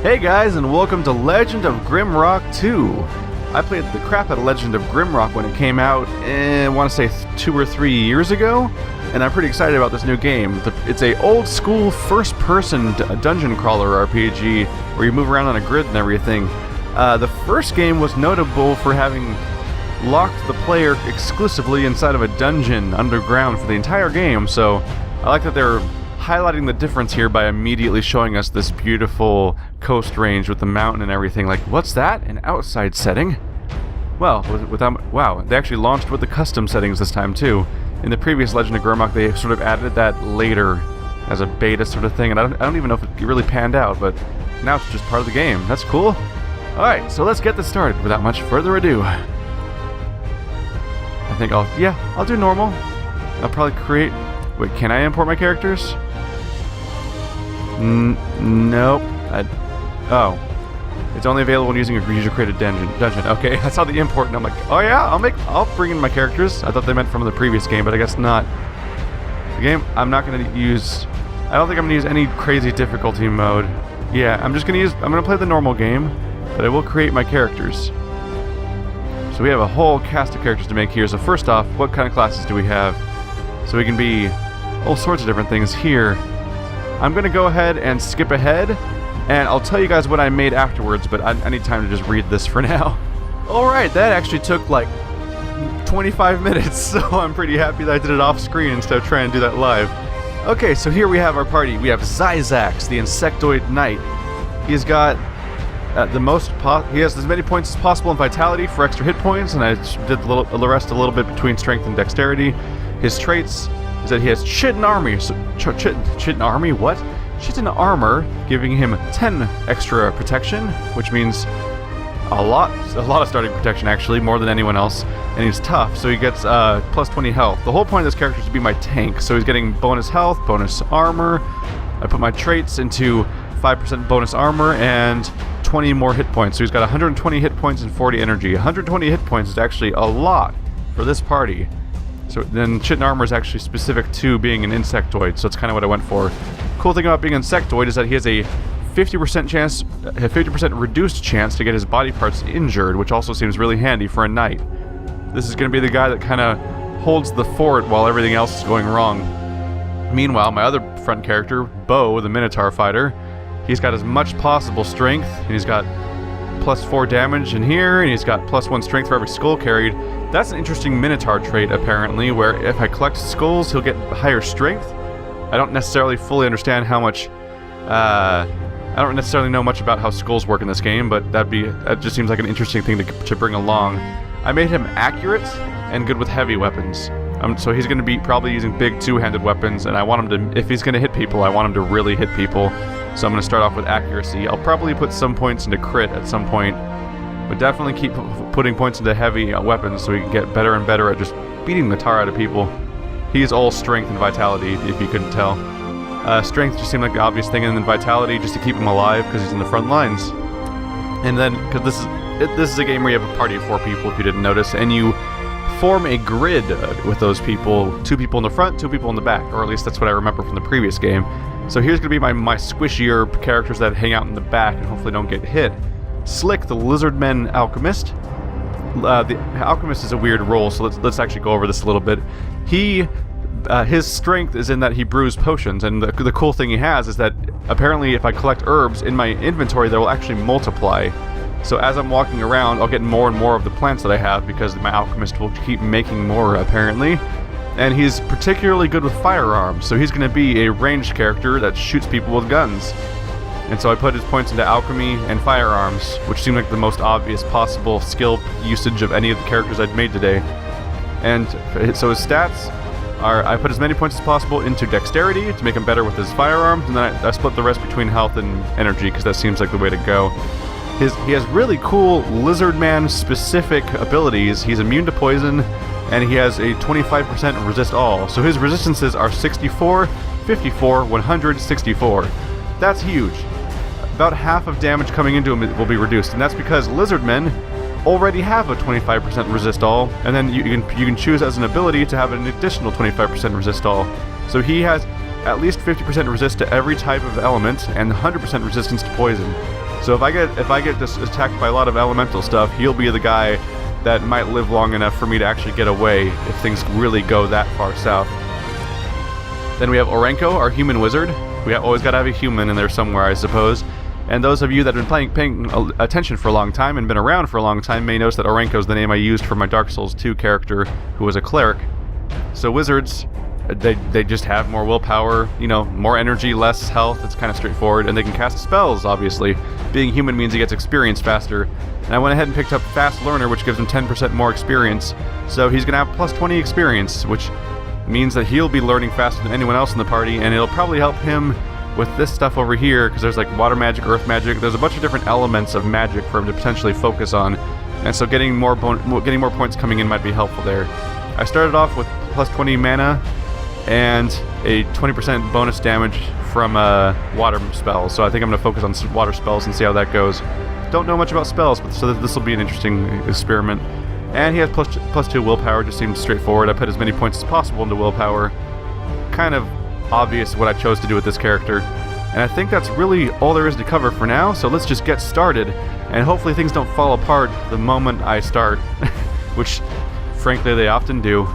Hey guys, and welcome to Legend of Grimrock II. I played the crap out of Legend of Grimrock when it came out, I want to say 2 or 3 years ago, and I'm pretty excited about this new game. It's a old school first-person dungeon crawler RPG where you move around on a grid and everything. The first game was notable for having locked the player exclusively inside of a dungeon underground for the entire game, so I like that they're highlighting the difference here by immediately showing us this beautiful coast range with the mountain and everything. Like, what's that? An outside setting? Well, wow, they actually launched with the custom settings this time too. In the previous Legend of Grimrock, they sort of added that later as a beta sort of thing, and I don't even know if it really panned out, but now it's just part of the game. That's cool. Alright, so let's get this started without much further ado. I think I'll do normal. I'll probably create... Wait, can I import my characters? Nope. Oh. It's only available when using a user-created dungeon. Okay, I saw the import and I'm like, oh yeah, I'll bring in my characters. I thought they meant from the previous game, but I guess not. The game, I'm not going to use... I don't think I'm going to use any crazy difficulty mode. Yeah, I'm going to play the normal game, but I will create my characters. So we have a whole cast of characters to make here. So first off, what kind of classes do we have? So we can be all sorts of different things here. I'm going to go ahead and skip ahead, and I'll tell you guys what I made afterwards, but I need time to just read this for now. Alright, that actually took like 25 minutes, so I'm pretty happy that I did it off screen instead of trying to do that live. Okay, so here we have our party. We have Zyzax, the Insectoid Knight. He's got he has as many points as possible in Vitality for extra hit points, and I did the rest a little bit between Strength and Dexterity. His traits is that he has Chitin Army. Chitin Army? What? Chitin Armor, giving him 10 extra protection, which means a lot of starting protection actually, more than anyone else. And he's tough, so he gets plus 20 health. The whole point of this character is to be my tank, so he's getting bonus health, bonus armor. I put my traits into 5% bonus armor and 20 more hit points. So he's got 120 hit points and 40 energy. 120 hit points is actually a lot for this party. So then Chitin Armor is actually specific to being an insectoid, so it's kind of what I went for. Cool thing about being an insectoid is that he has a 50% reduced chance to get his body parts injured, which also seems really handy for a knight. This is going to be the guy that kind of holds the fort while everything else is going wrong. Meanwhile, my other front character, Bo, the Minotaur fighter, he's got as much possible strength, and he's got plus 4 damage in here, and he's got plus 1 strength for every skull carried. That's an interesting Minotaur trait, apparently, where if I collect skulls, he'll get higher strength. I don't necessarily fully understand how much... I don't necessarily know much about how skulls work in this game, but that just seems like an interesting thing to bring along. I made him accurate and good with heavy weapons. So he's going to be probably using big two-handed weapons, and I want him to... If he's going to hit people, I want him to really hit people. So I'm going to start off with accuracy. I'll probably put some points into crit at some point, but definitely keep putting points into heavy weapons so we can get better and better at just beating the tar out of people. He's all strength and vitality, if you couldn't tell. Strength just seemed like the obvious thing, and then vitality just to keep him alive because he's in the front lines. And then, because this is a game where you have a party of 4 people, if you didn't notice, and you form a grid with those people. 2 people in the front, 2 people in the back, or at least that's what I remember from the previous game. So here's going to be my squishier characters that hang out in the back and hopefully don't get hit. Slick, the Lizardman Alchemist. The Alchemist is a weird role, so let's actually go over this a little bit. His strength is in that he brews potions, and the cool thing he has is that apparently if I collect herbs in my inventory, they will actually multiply. So as I'm walking around, I'll get more and more of the plants that I have because my Alchemist will keep making more, apparently. And he's particularly good with firearms, so he's going to be a ranged character that shoots people with guns. And so I put his points into alchemy and firearms, which seemed like the most obvious possible skill usage of any of the characters I'd made today. And so his stats are, I put as many points as possible into dexterity to make him better with his firearms, and then I split the rest between health and energy because that seems like the way to go. He has really cool Lizardman specific abilities. He's immune to poison, and he has a 25% resist all. So his resistances are 64, 54, 100, 64. That's huge. About half of damage coming into him will be reduced, and that's because Lizardmen already have a 25% resist all, and then you can choose as an ability to have an additional 25% resist all. So he has at least 50% resist to every type of element and 100% resistance to poison. So if I get just attacked by a lot of elemental stuff, he'll be the guy that might live long enough for me to actually get away if things really go that far south. Then we have Orenko, our human wizard. We always gotta have a human in there somewhere, I suppose. And those of you that have been paying attention for a long time and been around for a long time may notice that Orenko is the name I used for my Dark Souls 2 character who was a cleric. So wizards, they just have more willpower, you know, more energy, less health. It's kind of straightforward, and they can cast spells, obviously. Being human means he gets experience faster. And I went ahead and picked up Fast Learner, which gives him 10% more experience. So he's going to have plus 20 experience, which means that he'll be learning faster than anyone else in the party, and it'll probably help him with this stuff over here, because there's like water magic, earth magic. There's a bunch of different elements of magic for him to potentially focus on. And so getting more points coming in might be helpful there. I started off with plus 20 mana and a 20% bonus damage from water spells, so I think I'm going to focus on water spells and see how that goes. Don't know much about spells, but so this will be an interesting experiment. And he has plus 2 willpower, just seems straightforward. I put as many points as possible into willpower. Kind of obvious what I chose to do with this character. And I think that's really all there is to cover for now, so let's just get started, and hopefully things don't fall apart the moment I start, which frankly they often do.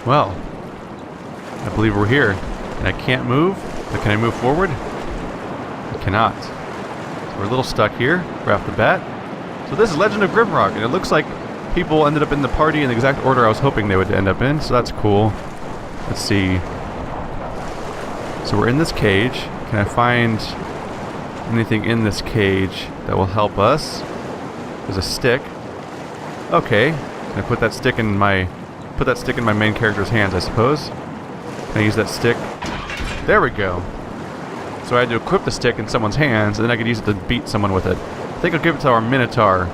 Well, I believe we're here, and I can't move, but can I move forward? I cannot. So we're a little stuck here, right off the bat. So this is Legend of Grimrock, and it looks like people ended up in the party in the exact order I was hoping they would end up in, so that's cool. Let's see. So we're in this cage. Can I find anything in this cage that will help us? There's a stick. Okay. Can I put that stick in my main character's hands, I suppose? Can I use that stick? There we go. So I had to equip the stick in someone's hands, and then I could use it to beat someone with it. I think I'll give it to our Minotaur,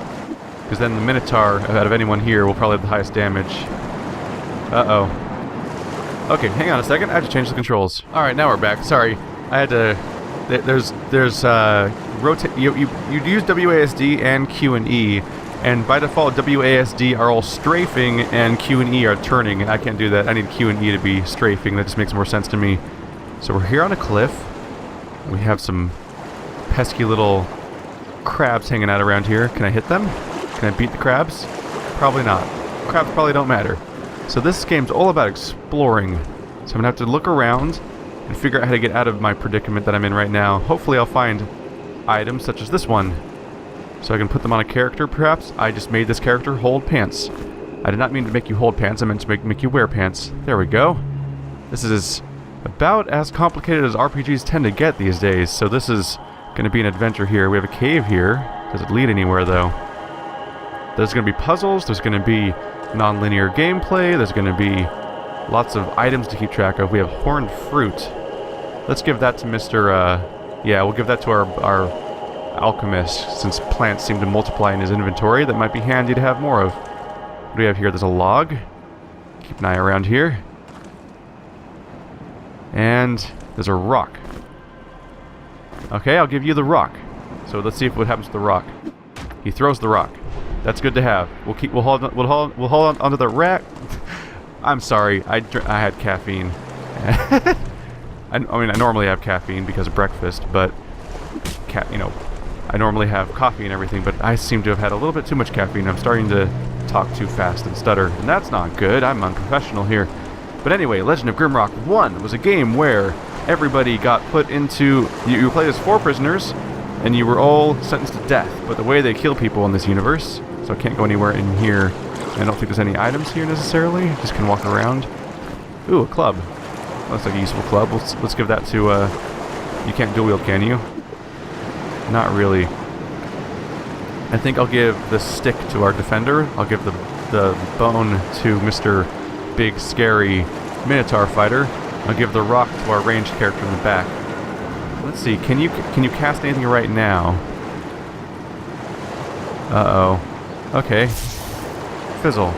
because then the Minotaur, out of anyone here, will probably have the highest damage. Uh-oh. Okay, hang on a second. I have to change the controls. Alright, now we're back. Sorry. I had to... There's rotate... You use WASD and Q and E, and by default, WASD are all strafing, and Q and E are turning, and I can't do that. I need Q and E to be strafing. That just makes more sense to me. So we're here on a cliff. We have some pesky little crabs hanging out around here. Can I hit them? Can I beat the crabs? Probably not. Crabs probably don't matter. So this game's all about exploring. So I'm gonna have to look around and figure out how to get out of my predicament that I'm in right now. Hopefully I'll find items such as this one. So I can put them on a character, perhaps. I just made this character hold pants. I did not mean to make you hold pants, I meant to make you wear pants. There we go. This is about as complicated as RPGs tend to get these days, so this is going to be an adventure here. We have a cave here. Does it lead anywhere, though? There's going to be puzzles, there's going to be non-linear gameplay, there's going to be lots of items to keep track of. We have horned fruit. Let's give that to Mr. Yeah, we'll give that to our alchemist, since plants seem to multiply in his inventory. That might be handy to have more of. What do we have here? There's a log. Keep an eye around here. And there's a rock. Okay, I'll give you the rock. So let's see what happens to the rock. He throws the rock. That's good to have. We'll hold on onto the rack. I'm sorry. I had caffeine. I mean, I normally have caffeine because of breakfast, but you know, I normally have coffee and everything, but I seem to have had a little bit too much caffeine. I'm starting to talk too fast and stutter, and that's not good. I'm unprofessional here. But anyway, Legend of Grimrock 1 was a game where everybody got put into... You played as 4 prisoners, and you were all sentenced to death. But the way they kill people in this universe, so I can't go anywhere in here. I don't think there's any items here necessarily. Just can walk around. Ooh, a club. Looks like a useful club. Let's give that to... You can't dual wield, can you? Not really. I think I'll give the stick to our defender. I'll give the bone to Mr. Big Scary Minotaur Fighter. I'll give the rock to our ranged character in the back. Let's see. Can you cast anything right now? Uh-oh. Okay. Fizzle.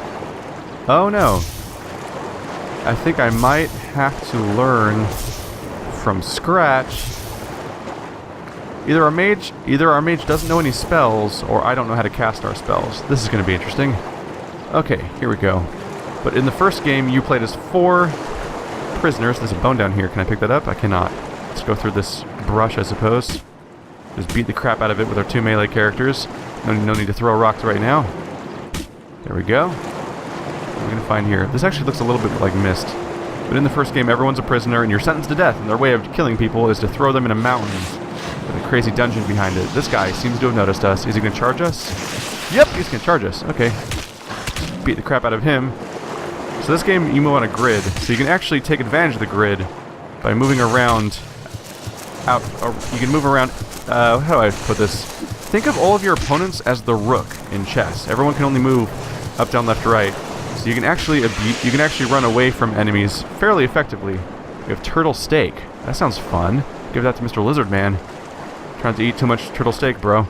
Oh no. I think I might have to learn from scratch. Either our mage doesn't know any spells, or I don't know how to cast our spells. This is going to be interesting. Okay, here we go. But in the first game, you played as 4 prisoners. There's a bone down here. Can I pick that up? I cannot. Let's go through this brush, I suppose. Just beat the crap out of it with our 2 melee characters. No need to throw rocks right now. There we go. What are we going to find here? This actually looks a little bit like Mist. But in the first game, everyone's a prisoner, and you're sentenced to death. And their way of killing people is to throw them in a mountain with a crazy dungeon behind it. This guy seems to have noticed us. Is he going to charge us? Yep, he's going to charge us. Okay. Beat the crap out of him. So this game, you move on a grid. So you can actually take advantage of the grid by moving around out. Or you can move around... how do I put this? Think of all of your opponents as the rook in chess. Everyone can only move up, down, left, right. So you can actually run away from enemies fairly effectively. We have turtle steak. That sounds fun. Give that to Mr. Lizardman. Trying to eat too much turtle steak, bro.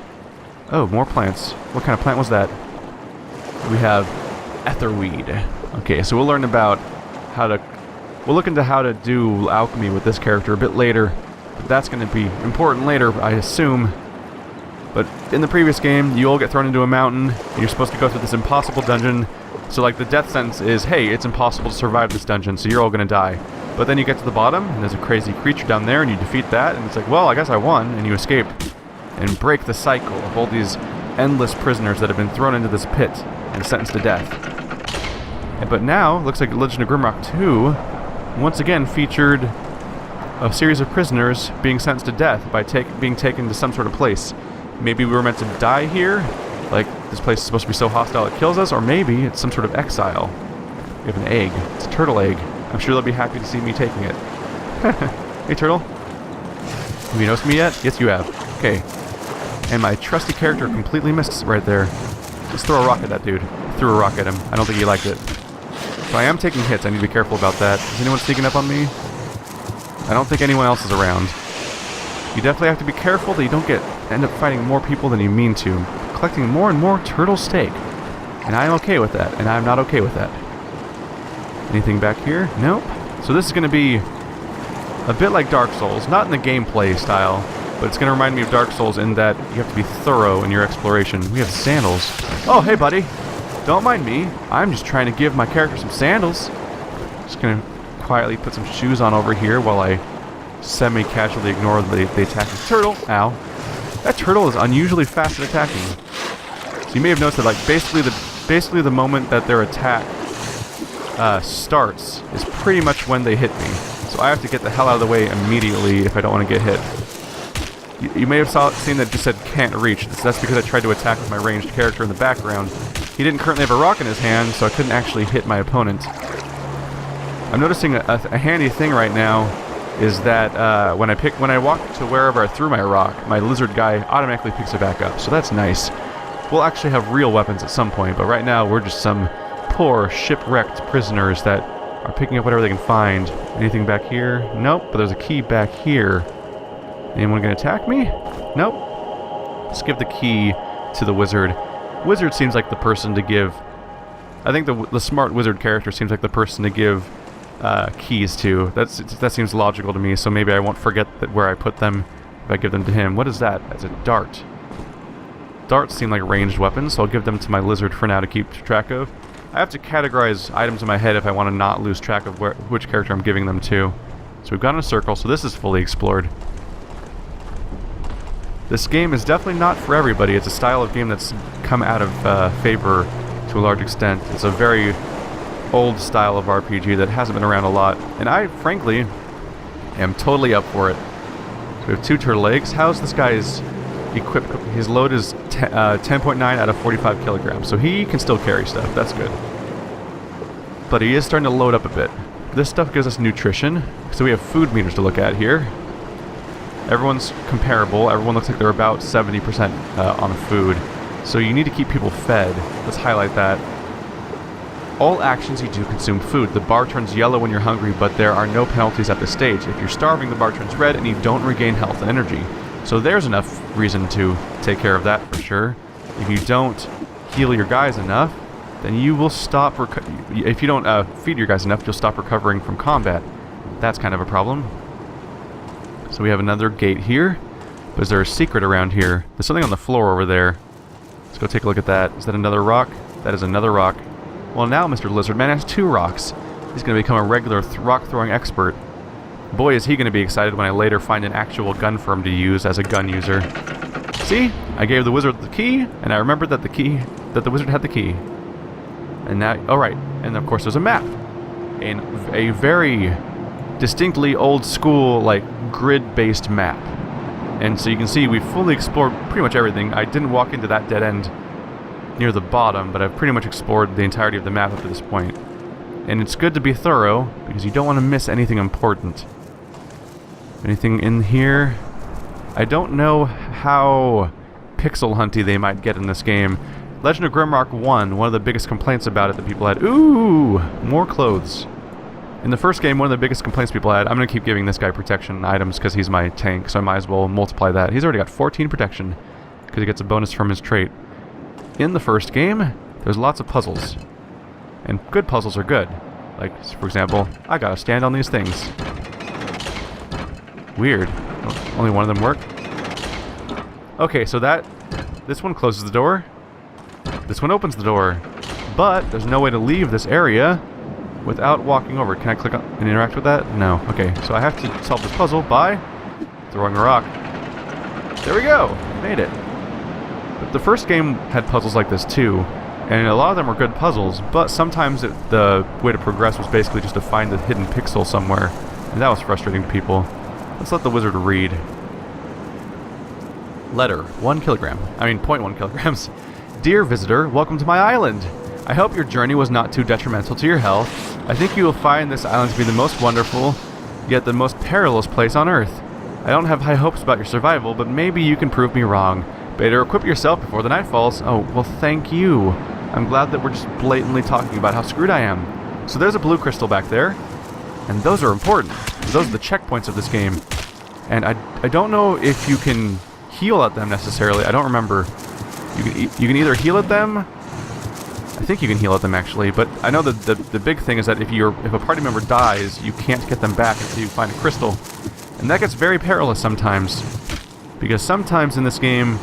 Oh, more plants. What kind of plant was that? We have etherweed. Okay, so we'll learn about how to... We'll look into how to do alchemy with this character a bit later. But that's going to be important later, I assume. But in the previous game, you all get thrown into a mountain, and you're supposed to go through this impossible dungeon. So, like, the death sentence is, hey, it's impossible to survive this dungeon, so you're all going to die. But then you get to the bottom, and there's a crazy creature down there, and you defeat that, and it's like, well, I guess I won, and you escape. And break the cycle of all these endless prisoners that have been thrown into this pit and sentenced to death. But now, looks like Legend of Grimrock II once again featured a series of prisoners being sentenced to death by being taken to some sort of place. Maybe we were meant to die here, like this place is supposed to be so hostile it kills us, or maybe it's some sort of exile. We have an egg. It's a turtle egg. I'm sure they'll be happy to see me taking it. Hey, turtle. Have you noticed me yet? Yes, you have. Okay. And my trusty character completely missed right there. Just throw a rock at that dude. Threw a rock at him. I don't think he liked it. So I am taking hits. I need to be careful about that. Is anyone sneaking up on me? I don't think anyone else is around. You definitely have to be careful that you don't end up fighting more people than you mean to. Collecting more and more turtle steak. And I'm okay with that. And I'm not okay with that. Anything back here? Nope. So this is going to be a bit like Dark Souls. Not in the gameplay style, but it's going to remind me of Dark Souls in that you have to be thorough in your exploration. We have sandals. Oh, hey, buddy. Don't mind me. I'm just trying to give my character some sandals. Just going to quietly put some shoes on over here while I semi-casually ignore the attacking turtle. Ow. That turtle is unusually fast at attacking. So you may have noticed that, like, basically the moment that their attack starts is pretty much when they hit me. So I have to get the hell out of the way immediately if I don't want to get hit. You may have seen that it just said can't reach. That's because I tried to attack with my ranged character in the background. He didn't currently have a rock in his hand, so I couldn't actually hit my opponent. I'm noticing a handy thing right now is that when I walk to wherever I threw my rock, my lizard guy automatically picks it back up, so that's nice. We'll actually have real weapons at some point, but right now we're just some poor shipwrecked prisoners that are picking up whatever they can find. Anything back here? Nope, but there's a key back here. Anyone gonna attack me? Nope. Let's give the key to the wizard. Wizard seems like the person to give... I think the smart wizard character seems like the person to give keys to. That seems logical to me, so maybe I won't forget where I put them if I give them to him. What is that? That's a dart. Darts seem like ranged weapons, so I'll give them to my lizard for now to keep track of. I have to categorize items in my head if I want to not lose track of which character I'm giving them to. So we've gone in a circle, so this is fully explored. This game is definitely not for everybody. It's a style of game that's come out of favor to a large extent. It's a very old style of RPG that hasn't been around a lot, and I, frankly, am totally up for it. So we have 2 turtle eggs. How's this guy's equipped? His load is 10.9 out of 45 kilograms, so he can still carry stuff. That's good. But he is starting to load up a bit. This stuff gives us nutrition, so we have food meters to look at here. Everyone's comparable. Everyone looks like they're about 70% on food. So you need to keep people fed. Let's highlight that. All actions you do consume food. The bar turns yellow when you're hungry, but there are no penalties at this stage. If you're starving, the bar turns red and you don't regain health and energy. So there's enough reason to take care of that for sure. If you don't heal your guys enough, then you will stop... If you don't feed your guys enough, you'll stop recovering from combat. That's kind of a problem. So we have another gate here. But is there a secret around here? There's something on the floor over there. Let's go take a look at that. Is that another rock? That is another rock. Well, now Mr. Lizardman has 2 rocks. He's going to become a regular rock-throwing expert. Boy, is he going to be excited when I later find an actual gun for him to use as a gun user. See? I gave the wizard the key, and I remembered that the wizard had the key. And now... Alright. And of course there's a map. And a very distinctly old-school, like, grid-based map. And so you can see we've fully explored pretty much everything. I didn't walk into that dead end near the bottom, but I've pretty much explored the entirety of the map up to this point. And it's good to be thorough, because you don't want to miss anything important. Anything in here? I don't know how pixel hunty they might get in this game. Legend of Grimrock I, one of the biggest complaints about it that people had... Ooh! More clothes. In the first game, one of the biggest complaints people had... I'm going to keep giving this guy protection items because he's my tank, so I might as well multiply that. He's already got 14 protection, because he gets a bonus from his trait. In the first game, there's lots of puzzles. And good puzzles are good. Like, for example, I gotta stand on these things. Weird. Oh, only one of them worked. Okay, so this one closes the door. This one opens the door. But there's no way to leave this area without walking over. Can I click on and interact with that? No. Okay, so I have to solve this puzzle by throwing a rock. There we go! Made it. But the first game had puzzles like this too. And a lot of them were good puzzles, but sometimes the way to progress was basically just to find the hidden pixel somewhere. And that was frustrating to people. Let's let the wizard read. Letter, 1 kilogram. I mean, 0.1 kilograms. Dear visitor, welcome to my island. I hope your journey was not too detrimental to your health. I think you will find this island to be the most wonderful, yet the most perilous place on Earth. I don't have high hopes about your survival, but maybe you can prove me wrong. Better equip yourself before the night falls. Oh, well, thank you. I'm glad that we're just blatantly talking about how screwed I am. So there's a blue crystal back there, and those are important. Those are the checkpoints of this game. And I don't know if you can heal at them necessarily. I don't remember. You can either heal at them. I think you can heal at them actually, but I know that the big thing is that if a party member dies, you can't get them back until you find a crystal, and that gets very perilous sometimes, because sometimes in this game,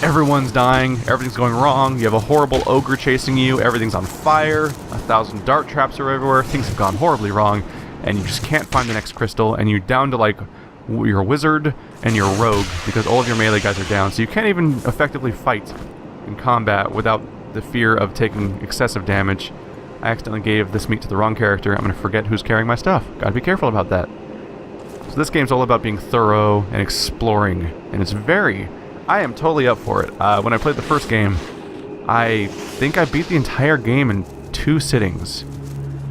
everyone's dying, everything's going wrong, you have a horrible ogre chasing you, everything's on fire, 1,000 dart traps are everywhere, things have gone horribly wrong, and you just can't find the next crystal, and you're down to like your wizard and your rogue, because all of your melee guys are down, so you can't even effectively fight in combat without the fear of taking excessive damage. I accidentally gave this meat to the wrong character. I'm going to forget who's carrying my stuff. Gotta be careful about that. So this game's all about being thorough and exploring, and I am totally up for it. When I played the first game, I think I beat the entire game in 2 sittings.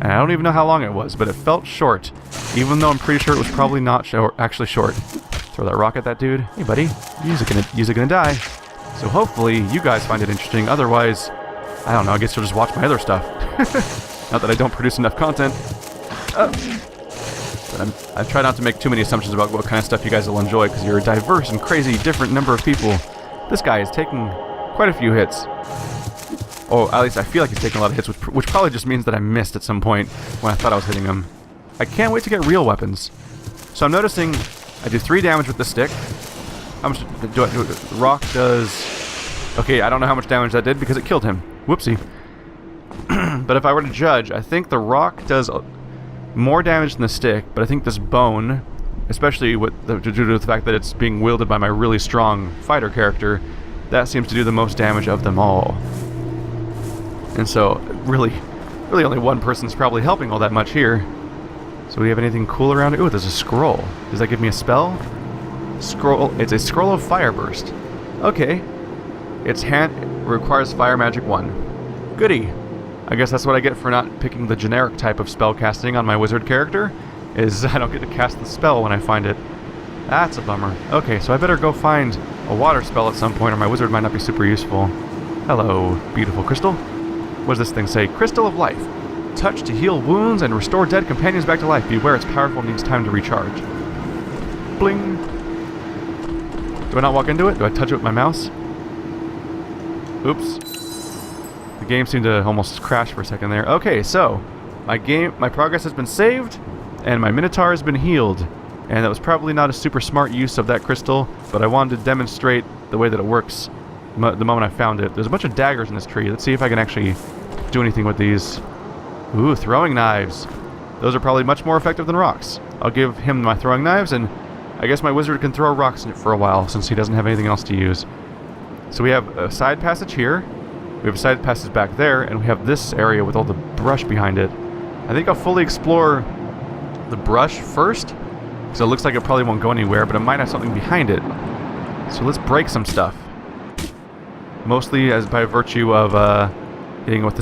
And I don't even know how long it was, but it felt short, even though I'm pretty sure it was probably not actually short. Throw that rock at that dude. Hey buddy, you're gonna die. So hopefully you guys find it interesting, otherwise, I don't know, I guess you'll just watch my other stuff. Not that I don't produce enough content. But I try not to make too many assumptions about what kind of stuff you guys will enjoy, because you're a diverse and crazy different number of people. This guy is taking quite a few hits. Oh, at least I feel like he's taking a lot of hits, which probably just means that I missed at some point when I thought I was hitting him. I can't wait to get real weapons. So I'm noticing I do 3 damage with the stick. How much do I do? The rock does... Okay, I don't know how much damage that did because it killed him. Whoopsie. But if I were to judge, I think the rock does more damage than the stick, but I think this bone, especially due to the fact that it's being wielded by my really strong fighter character, that seems to do the most damage of them all. And so, really only one person's probably helping all that much here. So do we have anything cool around it? Ooh, there's a scroll. Does that give me a spell? Scroll. It's a scroll of fire burst. Okay. Requires fire magic 1. Goody. I guess that's what I get for not picking the generic type of spell casting on my wizard character, is I don't get to cast the spell when I find it. That's a bummer. Okay, so I better go find a water spell at some point or my wizard might not be super useful. Hello, beautiful crystal. What does this thing say? Crystal of Life. Touch to heal wounds and restore dead companions back to life. Beware, it's powerful and needs time to recharge. Bling. Do I not walk into it? Do I touch it with my mouse? Oops. The game seemed to almost crash for a second there. Okay, so my progress has been saved and my Minotaur has been healed. And that was probably not a super smart use of that crystal, but I wanted to demonstrate the way that it works the moment I found it. There's a bunch of daggers in this tree. Let's see if I can actually do anything with these. Ooh, throwing knives. Those are probably much more effective than rocks. I'll give him my throwing knives, and I guess my wizard can throw rocks in it for a while, since he doesn't have anything else to use. So we have a side passage here, we have a side passage back there, and we have this area with all the brush behind it. I think I'll fully explore the brush first, because it looks like it probably won't go anywhere, but it might have something behind it. So let's break some stuff. Mostly as by virtue of hitting with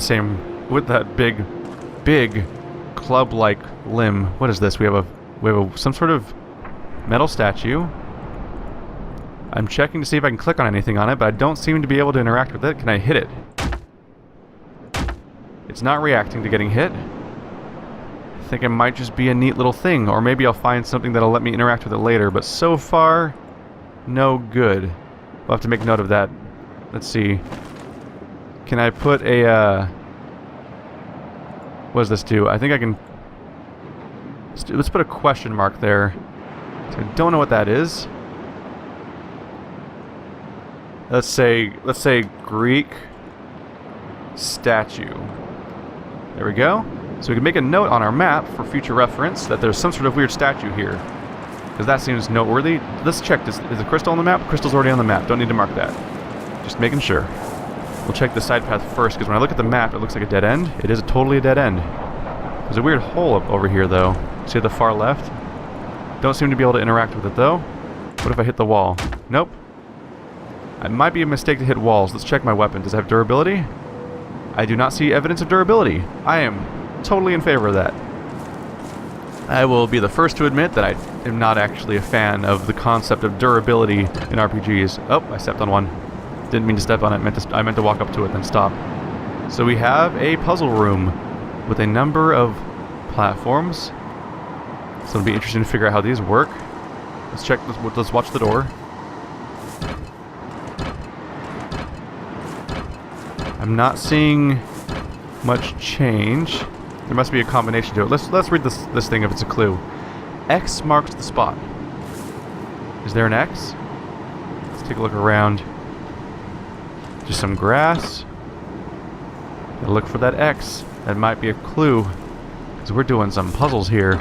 that big club-like limb. What is this? We have some sort of metal statue. I'm checking to see if I can click on anything on it, but I don't seem to be able to interact with it. Can I hit it? It's not reacting to getting hit. I think it might just be a neat little thing, or maybe I'll find something that'll let me interact with it later, but so far, no good. We'll have to make note of that. Let's see. Can I put a, what does this do? I think I can... Let's put a question mark there. So I don't know what that is. Let's say Greek statue. There we go. So we can make a note on our map for future reference that there's some sort of weird statue here. Because that seems noteworthy. Let's check. Is the crystal on the map? Crystal's already on the map. Don't need to mark that. Just making sure. We'll check the side path first, because when I look at the map, it looks like a dead end. It is totally a dead end. There's a weird hole up over here, though. See at the far left? Don't seem to be able to interact with it, though. What if I hit the wall? Nope. It might be a mistake to hit walls. Let's check my weapon. Does it have durability? I do not see evidence of durability. I am totally in favor of that. I will be the first to admit that I am not actually a fan of the concept of durability in RPGs. Oh, I stepped on one. Didn't mean to step on it. I meant to walk up to it, then stop. So we have a puzzle room with a number of platforms. So it'll be interesting to figure out how these work. Let's check. Let's watch the door. I'm not seeing much change. There must be a combination to it. Let's read this thing if it's a clue. X marks the spot. Is there an X? Let's take a look around. Just some grass. Gotta look for that X. That might be a clue. Because we're doing some puzzles here.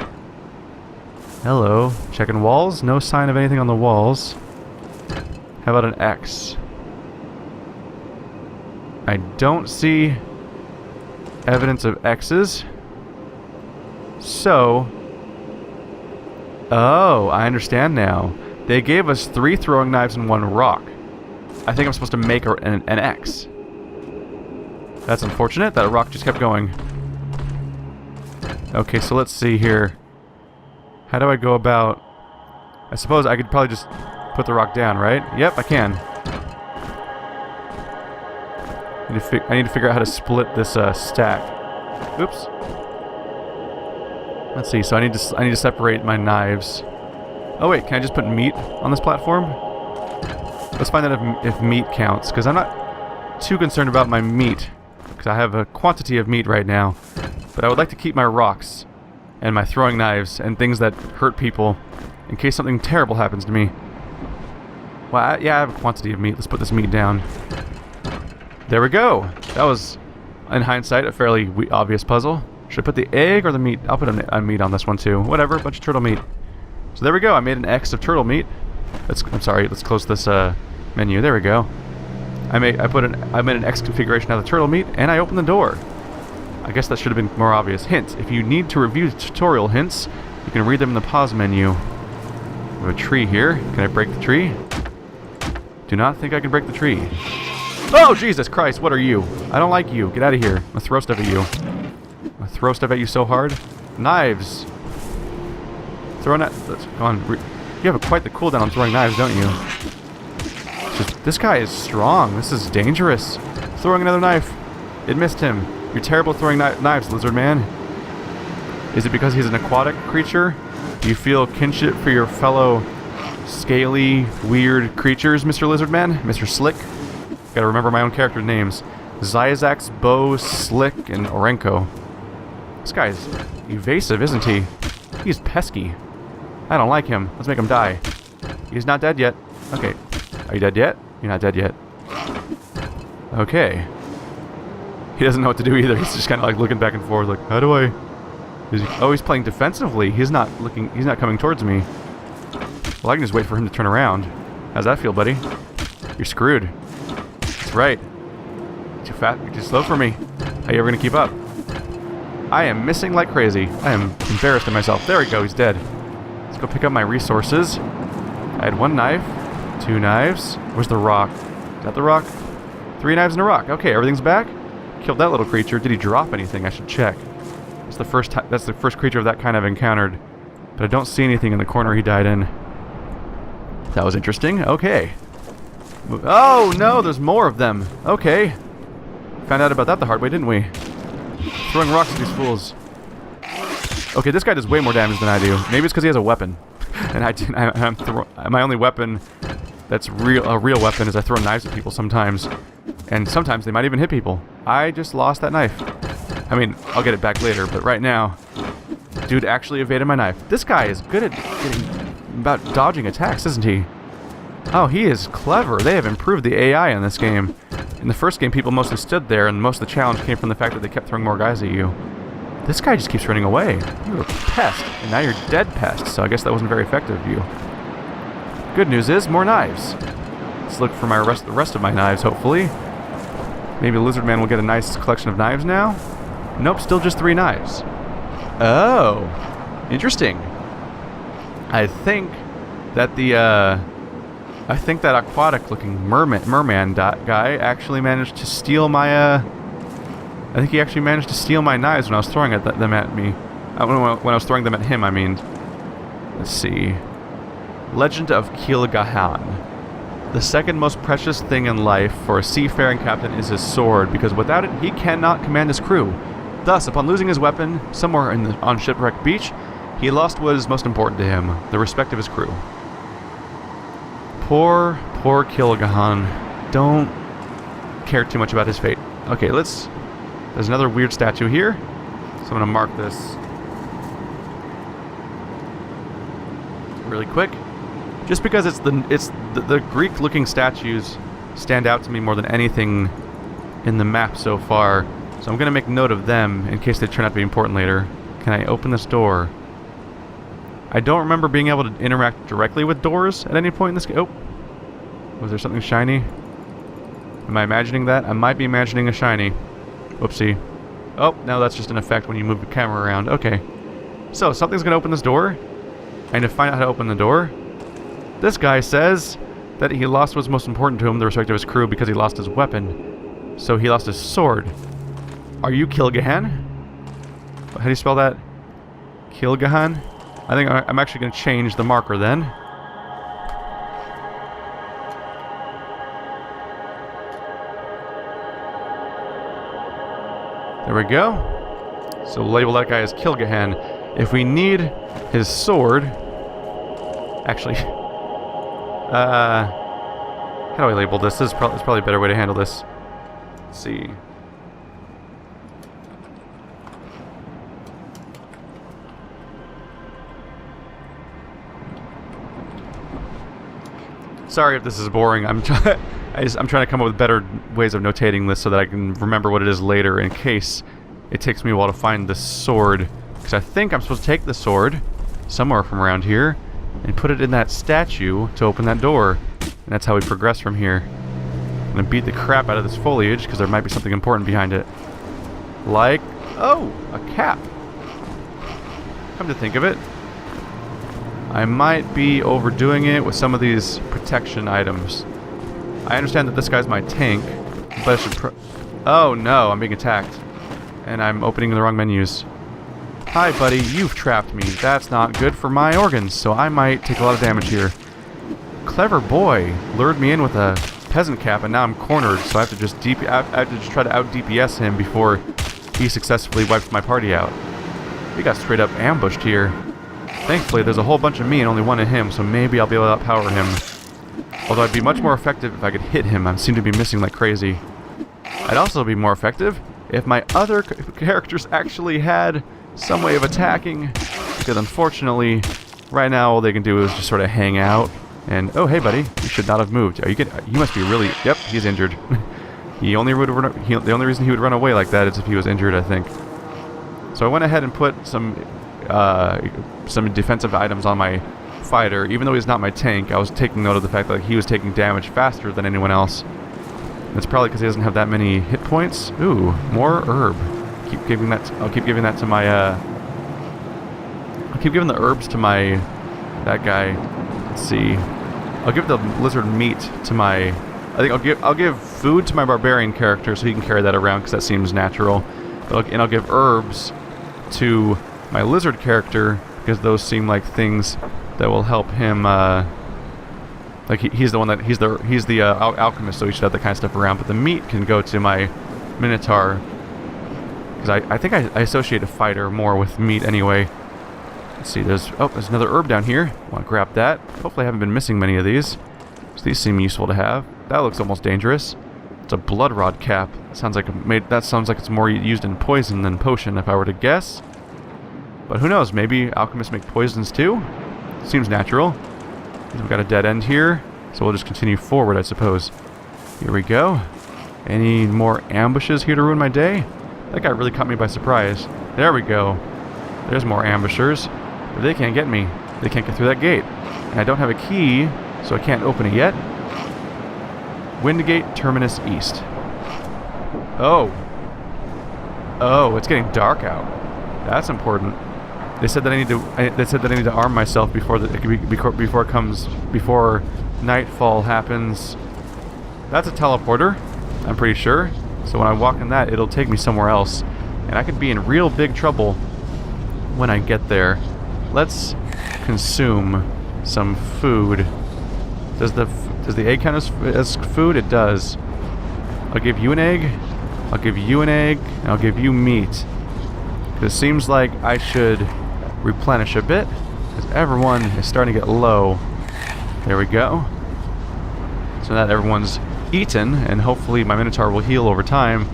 Hello. Checking walls. No sign of anything on the walls. How about an X? I don't see evidence of X's. So, Oh, I understand now. They gave us 3 throwing knives and 1 rock. I think I'm supposed to make an X. That's unfortunate. That rock just kept going. Okay, so let's see here. How do I go about... I suppose I could probably just put the rock down, right? Yep, I can. I need to figure out how to split this stack. Oops. Let's see. So I need to separate my knives. Oh wait, can I just put meat on this platform? Let's find out if meat counts, because I'm not too concerned about my meat, because I have a quantity of meat right now. But I would like to keep my rocks and my throwing knives and things that hurt people in case something terrible happens to me. Well, yeah, I have a quantity of meat. Let's put this meat down. There we go. That was, in hindsight, a fairly obvious puzzle. Should I put the egg or the meat? I'll put a meat on this one too. Whatever, a bunch of turtle meat. So there we go. I made an X of turtle meat. I'm sorry. Let's close this menu. There we go. I made an X configuration out of the turtle meat, and I opened the door. I guess that should have been more obvious. Hint: if you need to review tutorial hints, you can read them in the pause menu. We have a tree here. Can I break the tree? Do not think I can break the tree. Oh, Jesus Christ, what are you? I don't like you. Get out of here. I'm gonna throw stuff at you. I'm gonna throw stuff at you so hard. Knives. Throwing that. Come on. You have quite the cooldown on throwing knives, don't you? This guy is strong. This is dangerous. Throwing another knife. It missed him. You're terrible at throwing knives, lizard man. Is it because he's an aquatic creature? Do you feel kinship for your fellow scaly, weird creatures, Mr. Lizard Man? Mr. Slick? Gotta remember my own character names. Zyzax, Bo, Slick, and Orenko. This guy's evasive, isn't he? He's pesky. I don't like him. Let's make him die. He's not dead yet. Okay. Are you dead yet? You're not dead yet. Okay. He doesn't know what to do either. He's just kind of like looking back and forth, like, how do I... Oh, he's playing defensively. He's not coming towards me. Well, I can just wait for him to turn around. How's that feel, buddy? You're screwed. That's right. Too fat. You're too slow for me. How you ever gonna keep up? I am missing like crazy. I am embarrassed of myself. There we go. He's dead. Let's go pick up my resources. I had 1 knife, 2 knives. Where's the rock? Is that the rock? 3 knives and a rock. Okay, everything's back. Killed that little creature. Did he drop anything? I should check. That's the first creature of that kind I've encountered. But I don't see anything in the corner he died in. That was interesting. Okay. Oh, no, there's more of them. Okay. Found out about that the hard way, didn't we? Throwing rocks at these fools. Okay, this guy does way more damage than I do. Maybe it's because he has a weapon. And my only weapon that's a real weapon is I throw knives at people sometimes. And sometimes they might even hit people. I just lost that knife. I mean, I'll get it back later, but right now, dude actually evaded my knife. This guy is good at about dodging attacks, isn't he? Oh, he is clever. They have improved the AI in this game. In the first game, people mostly stood there, and most of the challenge came from the fact that they kept throwing more guys at you. This guy just keeps running away. You were a pest, and now you're dead pest, so I guess that wasn't very effective of you. Good news is, more knives. Let's look for the rest of my knives, hopefully. Maybe Lizard Man will get a nice collection of knives now. Nope, still just 3 knives. Oh, interesting. I think that that aquatic-looking merman guy actually managed to steal my. I think he actually managed to steal my knives when I was throwing them at me. When I was throwing them at him, I mean. Let's see. Legend of Kilhagan. The second most precious thing in life for a seafaring captain is his sword, because without it, he cannot command his crew. Thus, upon losing his weapon somewhere on Shipwreck Beach, he lost what is most important to him, the respect of his crew. Poor Kilhagan. Don't care too much about his fate. Okay, there's another weird statue here, so I'm going to mark this really quick. Just because it's the Greek-looking statues stand out to me more than anything in the map so far. So I'm going to make note of them in case they turn out to be important later. Can I open this door? I don't remember being able to interact directly with doors at any point in this game. Oh! Was there something shiny? Am I imagining that? I might be imagining a shiny. Whoopsie. Oh, no, that's just an effect when you move the camera around. Okay. So, something's going to open this door. I need to find out how to open the door. This guy says that he lost what's most important to him, the respect of his crew, because he lost his weapon. So he lost his sword. Are you Kilhagan? How do you spell that? Kilhagan? I think I'm actually going to change the marker then. There we go. So label that guy as Kilhagan. If we need his sword... Actually... how do I label this? This is probably a better way to handle this. Let's see. Sorry if this is boring. I'm trying to come up with better ways of notating this so that I can remember what it is later in case it takes me a while to find the sword. Because I think I'm supposed to take the sword somewhere from around here and put it in that statue to open that door. And that's how we progress from here. I'm going to beat the crap out of this foliage because there might be something important behind it. Like, oh, a cap. Come to think of it, I might be overdoing it with some of these protection items. I understand that this guy's my tank, but I should oh no, I'm being attacked. And I'm opening the wrong menus. Hi buddy, you've trapped me. That's not good for my organs, so I might take a lot of damage here. Clever boy lured me in with a peasant cap, and now I'm cornered, so I have to just try to out DPS him before he successfully wipes my party out. We got straight up ambushed here. Thankfully, there's a whole bunch of me and only one of him, so maybe I'll be able to outpower him. Although I'd be much more effective if I could hit him. I seem to be missing like crazy. I'd also be more effective if my other characters actually had some way of attacking. Because unfortunately, right now all they can do is just sort of hang out. And, oh hey buddy, you should not have moved. Are you good? You must be really... Yep, he's injured. The only reason he would run away like that is if he was injured, I think. So I went ahead and put some defensive items on my fighter. Even though he's not my tank, I was taking note of the fact that he was taking damage faster than anyone else. It's probably because he doesn't have that many hit points. Ooh, more herb. I'll keep giving that to my I'll keep giving the herbs to that guy. Let's see. I'll give the lizard meat to my... I think I'll give food to my barbarian character so he can carry that around because that seems natural. And I'll give herbs to my lizard character because those seem like things that will help him. Like he's the alchemist, so he should have that kind of stuff around. But the meat can go to my minotaur because I think I associate a fighter more with meat anyway. Let's see. There's another herb down here. I want to grab that. Hopefully I haven't been missing many of these. So these seem useful to have. That looks almost dangerous. It's a blood rod cap. Sounds like it's more used in poison than potion, if I were to guess. But who knows? Maybe alchemists make poisons too. Seems natural. We've got a dead end here, so we'll just continue forward, I suppose. Here we go. Any more ambushes here to ruin my day? That guy really caught me by surprise. There we go. There's more ambushers, but they can't get me. They can't get through that gate, and I don't have a key, so I can't open it yet. Windgate Terminus East. Oh, it's getting dark out. That's important. They said that I need to arm myself before nightfall happens. That's a teleporter, I'm pretty sure. So when I walk in that, it'll take me somewhere else, and I could be in real big trouble when I get there. Let's consume some food. Does the egg count as food? It does. I'll give you an egg. I'll give you an egg, and I'll give you meat. It seems like I should replenish a bit, because everyone is starting to get low. There we go. So that everyone's eaten, and hopefully my minotaur will heal over time.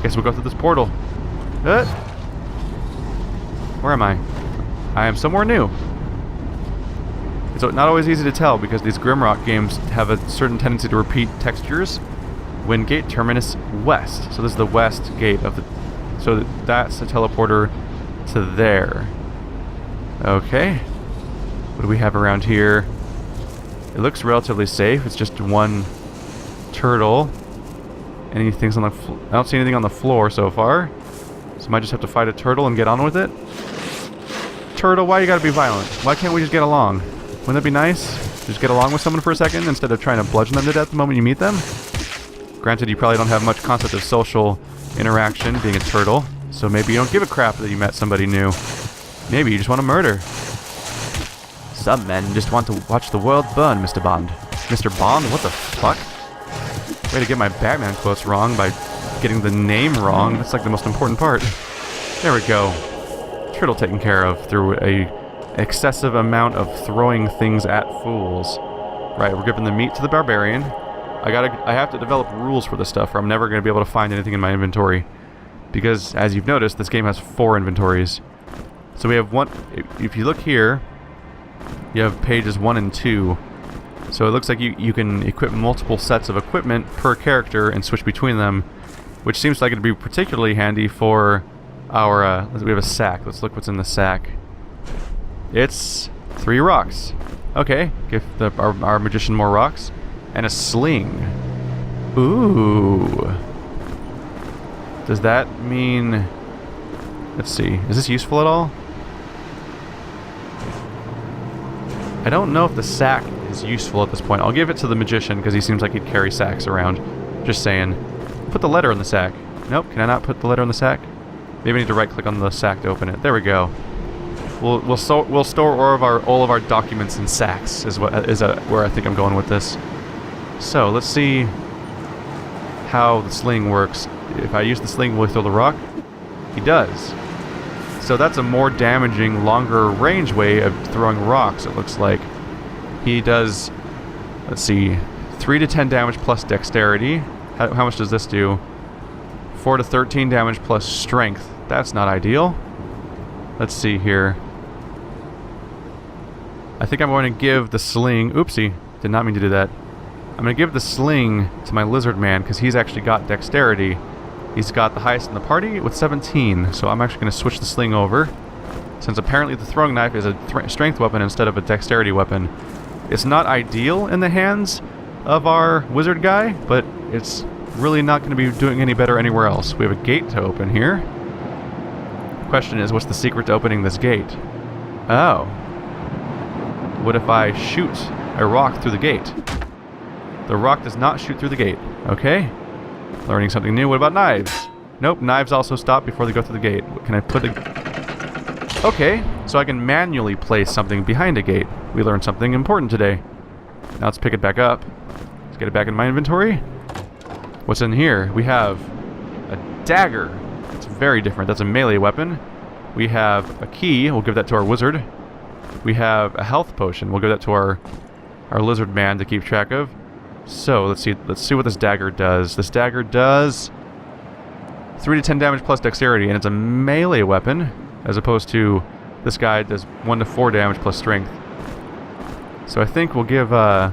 Guess we'll go through this portal. Where am I? I am somewhere new. It's not always easy to tell, because these Grimrock games have a certain tendency to repeat textures. Windgate Terminus West. So this is the west gate of the... So that's the teleporter to there. Okay. What do we have around here? It looks relatively safe. It's just one turtle. Anything's on the I don't see anything on the floor so far. So I might just have to fight a turtle and get on with it. turtle, why you gotta be violent? Why can't we just get along? Wouldn't that be nice? Just get along with someone for a second instead of trying to bludgeon them to death the moment you meet them? Granted, you probably don't have much concept of social interaction being a turtle, so maybe you don't give a crap that you met somebody new. Maybe you just want to murder. Some men just want to watch the world burn, Mr. Bond. Mr. Bond? What the fuck? Way to get my Batman quotes wrong by getting the name wrong. That's like the most important part. There we go. Turtle taken care of through a excessive amount of throwing things at fools. Right, we're giving the meat to the barbarian. I have to develop rules for this stuff, or I'm never going to be able to find anything in my inventory. Because, as you've noticed, this game has 4 inventories. So we have one... If you look here, you have pages 1 and 2. So it looks like you can equip multiple sets of equipment per character and switch between them, which seems like it'd be particularly handy for our... we have a sack. Let's look what's in the sack. It's 3 rocks. Okay, give our magician more rocks. And a sling. Ooh. Does that mean... Let's see. Is this useful at all? I don't know if the sack is useful at this point. I'll give it to the magician because he seems like he'd carry sacks around. Just saying. Put the letter in the sack. Nope, can I not put the letter in the sack? Maybe I need to right-click on the sack to open it. There we go. We'll store all of our documents in sacks. Where I think I'm going with this. So let's see how the sling works. If I use the sling, will he throw the rock? He does. So that's a more damaging, longer range way of throwing rocks, it looks like. He does, let's see, 3 to 10 damage plus dexterity. How much does this do? 4 to 13 damage plus strength. That's not ideal. Let's see here. I think I'm going to give the sling... Oopsie, did not mean to do that. I'm going to give the sling to my lizard man because he's actually got dexterity. He's got the highest in the party with 17, so I'm actually going to switch the sling over. Since apparently the throwing knife is a strength weapon instead of a dexterity weapon. It's not ideal in the hands of our wizard guy, but it's really not going to be doing any better anywhere else. We have a gate to open here. The question is, what's the secret to opening this gate? Oh. What if I shoot a rock through the gate? The rock does not shoot through the gate. Okay. Learning something new. What about knives? Nope, knives also stop before they go through the gate. Can I put a... Okay, so I can manually place something behind a gate. We learned something important today. Now let's pick it back up. Let's get it back in my inventory. What's in here? We have a dagger. It's very different. That's a melee weapon. We have a key. We'll give that to our wizard. We have a health potion. We'll give that to our lizard man to keep track of. So, let's see what this dagger does. This dagger does 3 to 10 damage plus dexterity, and it's a melee weapon, as opposed to this guy does 1 to 4 damage plus strength. So I think we'll give, let's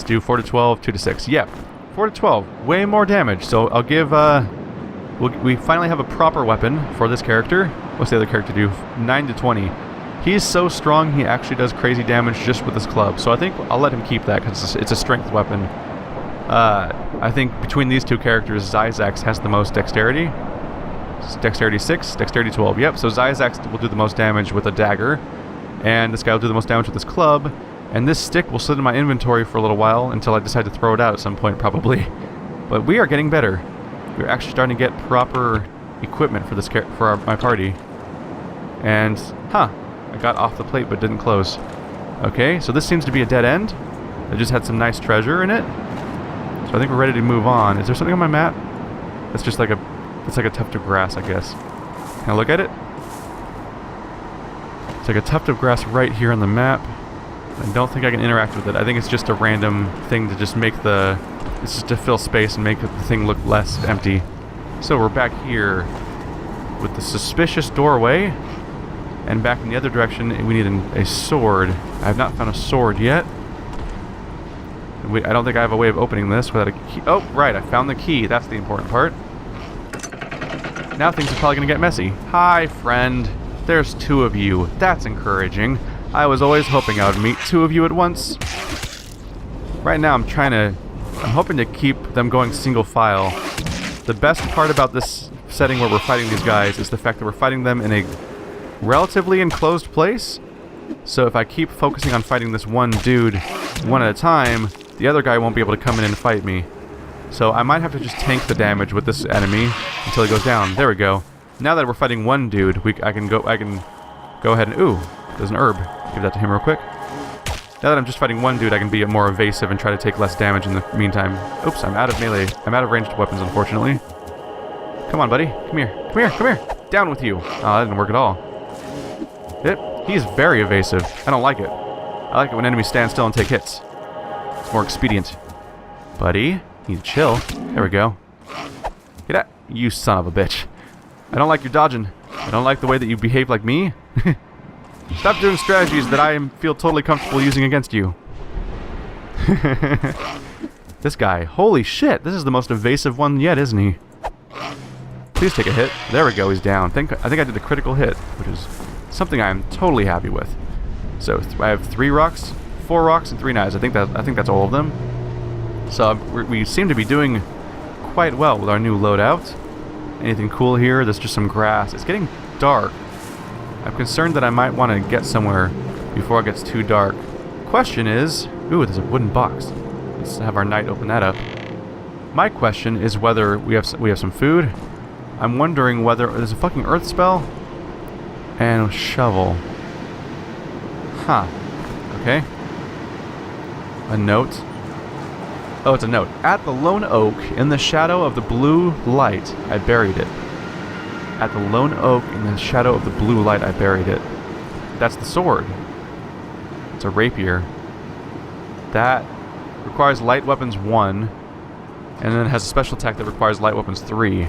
do 4 to 12, 2 to 6. Yeah, 4 to 12, way more damage. So I'll give, we finally have a proper weapon for this character. What's the other character do? 9 to 20. He's so strong, he actually does crazy damage just with his club. So I think I'll let him keep that, because it's a strength weapon. I think between these two characters, Zyzax has the most dexterity. Dexterity 6, dexterity 12. Yep, so Zyzax will do the most damage with a dagger. And this guy will do the most damage with his club. And this stick will sit in my inventory for a little while until I decide to throw it out at some point, probably. But we are getting better. We're actually starting to get proper equipment for my party. And, I got off the plate but didn't close. Okay, so this seems to be a dead end. It just had some nice treasure in it. So I think we're ready to move on. Is there something on my map? It's just like it's like a tuft of grass, I guess. Can I look at it? It's like a tuft of grass right here on the map. I don't think I can interact with it. I think it's just a random thing to just make it's just to fill space and make the thing look less empty. So we're back here with the suspicious doorway. And back in the other direction, we need a sword. I have not found a sword yet. I don't think I have a way of opening this without a key. Oh, right, I found the key. That's the important part. Now things are probably going to get messy. Hi, friend. There's 2 of you. That's encouraging. I was always hoping I would meet 2 of you at once. Right now, I'm hoping to keep them going single file. The best part about this setting where we're fighting these guys is the fact that we're fighting them in a relatively enclosed place. So if I keep focusing on fighting this one dude one at a time, the other guy won't be able to come in and fight me. So I might have to just tank the damage with this enemy until he goes down. There we go. Now that we're fighting one dude, I can go ahead and... Ooh, there's an herb. Give that to him real quick. Now that I'm just fighting one dude, I can be more evasive and try to take less damage in the meantime. Oops, I'm out of melee. I'm out of ranged weapons, unfortunately. Come on, buddy. Come here. Come here. Come here. Down with you. Oh, that didn't work at all. He's very evasive. I don't like it. I like it when enemies stand still and take hits. It's more expedient. Buddy, you need to chill. There we go. Get out. You son of a bitch. I don't like your dodging. I don't like the way that you behave like me. Stop doing strategies that I feel totally comfortable using against you. This guy. Holy shit. This is the most evasive one yet, isn't he? Please take a hit. There we go. He's down. I think I did a critical hit, which is something I'm totally happy with. So I have 3 rocks, 4 rocks, and 3 knives. I think that's all of them. So we seem to be doing quite well with our new loadout. Anything cool here? There's just some grass. It's getting dark. I'm concerned that I might want to get somewhere before it gets too dark. Question is... Ooh, there's a wooden box. Let's have our knight open that up. My question is whether we have some food. I'm wondering whether... There's a fucking earth spell. And a shovel. Huh. Okay. A note. Oh, it's a note. At the lone oak, in the shadow of the blue light, I buried it. At the lone oak, in the shadow of the blue light, I buried it. That's the sword. It's a rapier. That requires light weapons 1, and then it has a special attack that requires light weapons 3.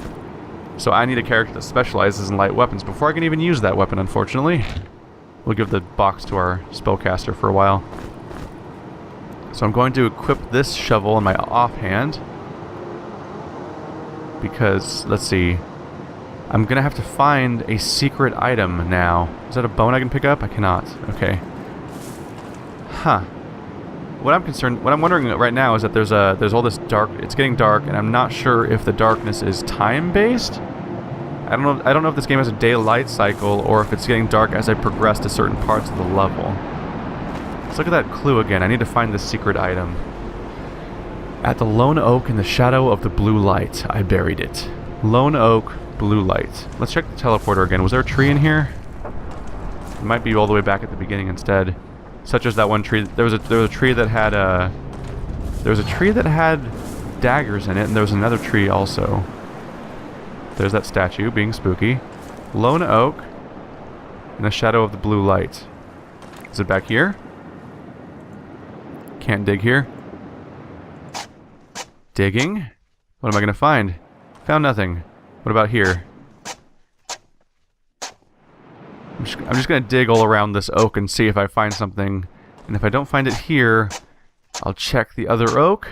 So I need a character that specializes in light weapons before I can even use that weapon, unfortunately. We'll give the box to our spellcaster for a while. So I'm going to equip this shovel in my offhand. Because, let's see... I'm going to have to find a secret item now. Is that a bone I can pick up? I cannot. Okay. Huh. What I'm wondering right now is that there's all this dark... It's getting dark, and I'm not sure if the darkness is time-based. I don't know if this game has a daylight cycle, or if it's getting dark as I progress to certain parts of the level. Let's look at that clue again. I need to find this secret item. At the lone oak in the shadow of the blue light, I buried it. Lone oak... Blue light. Let's check the teleporter again. Was there a tree in here? It might be all the way back at the beginning instead. Such as that one tree. There was a tree that had daggers in it, and there was another tree also. There's that statue being spooky. Lone oak in the shadow of the blue light. Is it back here? Can't dig here. Digging? What am I gonna find? Found nothing. What about here? I'm just gonna dig all around this oak and see if I find something. And if I don't find it here, I'll check the other oak.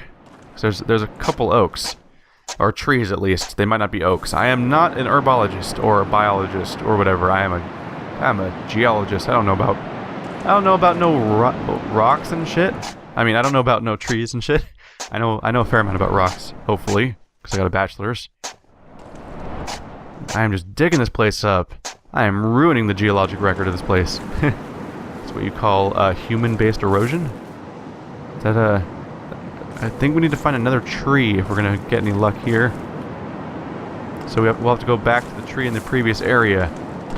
So there's a couple oaks. Or trees, at least. They might not be oaks. I am not an herbologist or a biologist or whatever. I'm a geologist. I don't know about no rocks and shit. I mean, I don't know about no trees and shit. I know a fair amount about rocks, hopefully, because I got a bachelor's. I am just digging this place up. I am ruining the geologic record of this place. That's what you call human-based erosion. Is that I think we need to find another tree if we're gonna get any luck here. So we'll have to go back to the tree in the previous area.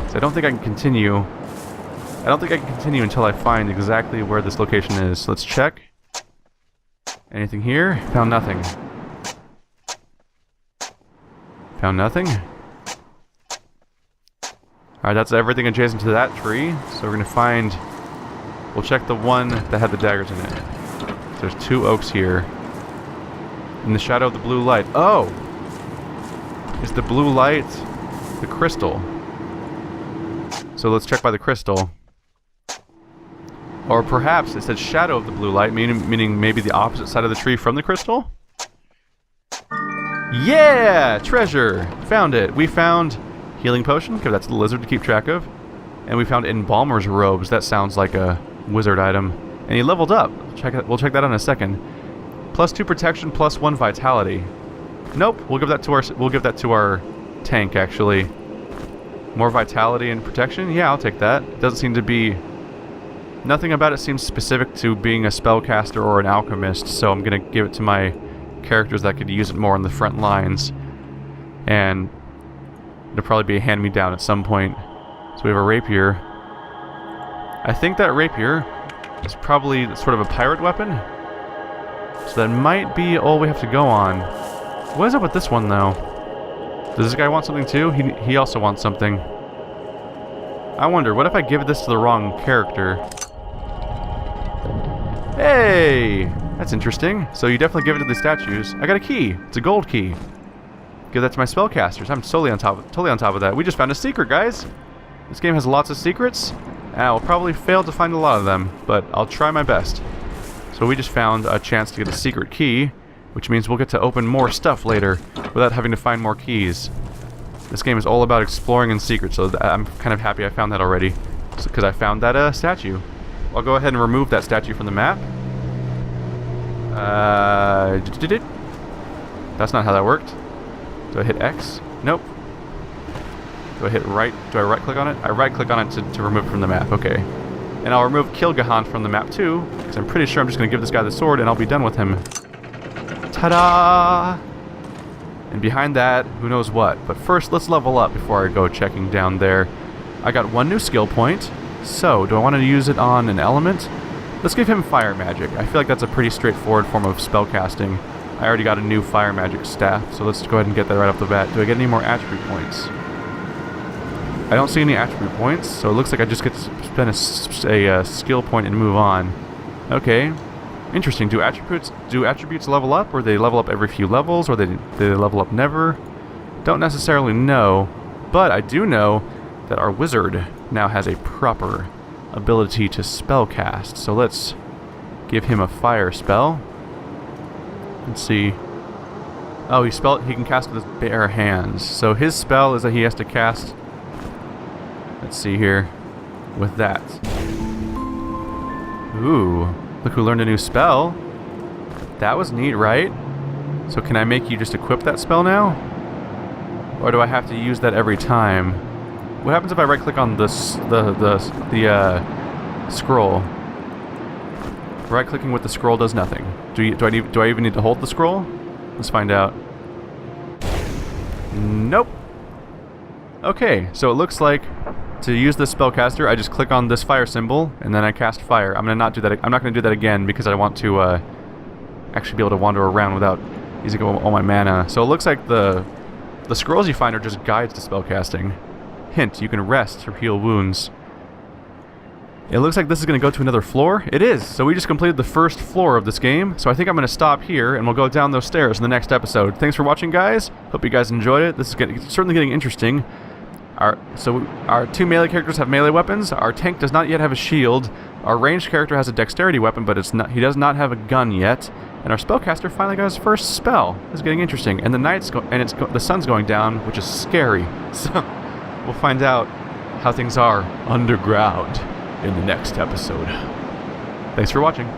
So I don't think I can continue. I don't think I can continue until I find exactly where this location is. So let's check. Anything here? Found nothing. Found nothing. Alright, that's everything adjacent to that tree. So we're gonna find... We'll check the one that had the daggers in it. So there's 2 oaks here. In the shadow of the blue light. Oh! Is the blue light the crystal? So let's check by the crystal. Or perhaps it said shadow of the blue light, meaning maybe the opposite side of the tree from the crystal? Yeah! Treasure! Found it! We found healing potion, because that's the lizard to keep track of. And we found embalmer's robes. That sounds like a wizard item. And he leveled up. We'll check that out in a second. +2 protection, +1 vitality. Nope, we'll give that to our tank actually. More vitality and protection? Yeah, I'll take that. It doesn't seem to be... Nothing about it seems specific to being a spellcaster or an alchemist, so I'm going to give it to my characters that could use it more on the front lines. And it'll probably be a hand-me-down at some point. So we have a rapier. I think that rapier is probably sort of a pirate weapon. So that might be all we have to go on. What is up with this one, though? Does this guy want something too? He also wants something. I wonder, what if I give this to the wrong character? Hey! That's interesting. So you definitely give it to the statues. I got a key. It's a gold key. Give that to my spellcasters. I'm totally on top of that. We just found a secret, guys. This game has lots of secrets. And I'll probably fail to find a lot of them, but I'll try my best. So we just found a chance to get a secret key, which means we'll get to open more stuff later without having to find more keys. This game is all about exploring in secret, so I'm kind of happy I found that already, because I found that statue. I'll go ahead and remove that statue from the map. That's not how that worked. Do I hit X? Nope. Do I hit right? Do I right click on it? I right click on it to remove it from the map. Okay. And I'll remove Kilhagan from the map too, because I'm pretty sure I'm just going to give this guy the sword and I'll be done with him. Ta-da! And behind that, who knows what. But first, let's level up before I go checking down there. I got one new skill point. So, do I want to use it on an element? Let's give him fire magic. I feel like that's a pretty straightforward form of spellcasting. I already got a new fire magic staff, so let's go ahead and get that right off the bat. Do I get any more attribute points? I don't see any attribute points, so it looks like I just get to spend a skill point and move on. Okay. Interesting. Do attributes level up, or they level up every few levels, or they level up never? Don't necessarily know, but I do know that our wizard now has a proper ability to spellcast. So let's give him a fire spell. Let's see. Oh, he can cast with his bare hands. So his spell is that he has to cast. Let's see here. With that. Ooh. Look who learned a new spell. That was neat, right? So can I make you just equip that spell now? Or do I have to use that every time? What happens if I right-click on the scroll? Right-clicking with the scroll does nothing. Do I even need to hold the scroll? Let's find out. Nope. Okay, so it looks like to use this spellcaster, I just click on this fire symbol and then I cast fire. I'm not gonna do that again because I want to actually be able to wander around without using all my mana. So it looks like the scrolls you find are just guides to spellcasting. Hint: you can rest or heal wounds. It looks like this is going to go to another floor. It is! So we just completed the first floor of this game, so I think I'm going to stop here, and we'll go down those stairs in the next episode. Thanks for watching, guys. Hope you guys enjoyed it. This is certainly getting interesting. Our two melee characters have melee weapons. Our tank does not yet have a shield. Our ranged character has a dexterity weapon, but he does not have a gun yet. And our spellcaster finally got his first spell. This is getting interesting. And the sun's going down, which is scary. So we'll find out how things are underground in the next episode. Thanks for watching.